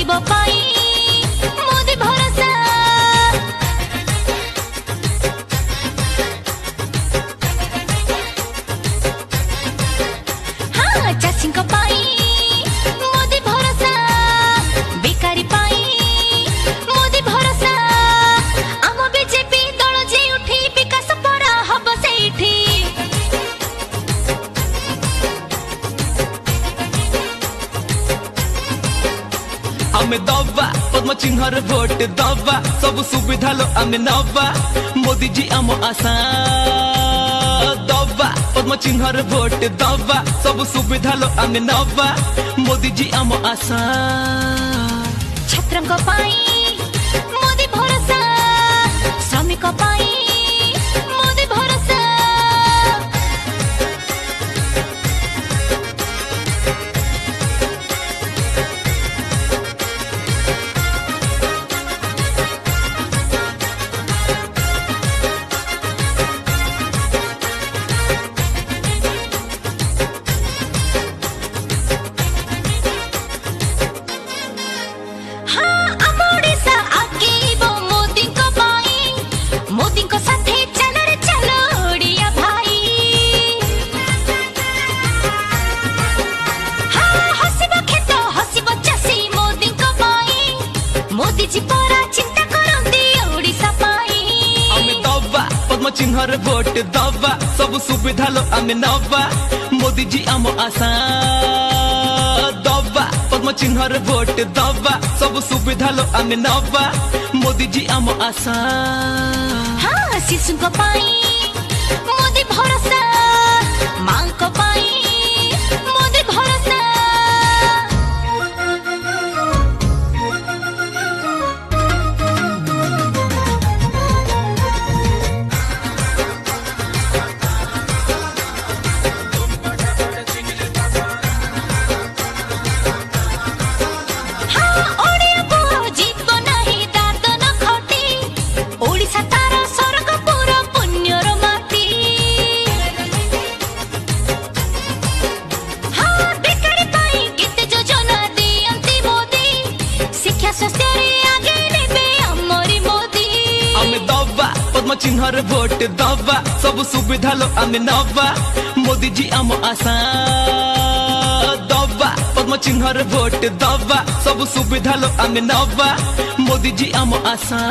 हसिब पाई मोदी भरोसा हाँ चाषी पाई मोदी भरोसा बेकारी पाई मोदी भरोसा आम बीजेपी दल जे उठी विकास परा हब सेठी आमे दबा पद्म चिन्हर भोट दबा सब सुविधा लो आमे नबा मोदी जी आम आशा दबा पद्म चिन्हर भोट दबा सब सुविधा लो आमे नबा मोदी जी आम आशा छात्रंक पाई मोदी भरोसा श्रमिक पाई मोदी भरोसा चिन्हर भोट दबा सब सुविधा लो आमे नबा मोदी जी आम आशा दबा पद्म चिन्हर भोट दबा सब सुविधा लो आमे नबा मोदी जी आम आशा हाँ शिशु को पाई मोदी भरोसा मां को पाई मोदी भरोसा चिन्हर भोट दबा सब सुविधा लो आमे नबा मोदी जी आम आशा दबा पद्म चिन्हर भोट दबा सब सुविधा लो आमे नबा मोदी जी आम आशा।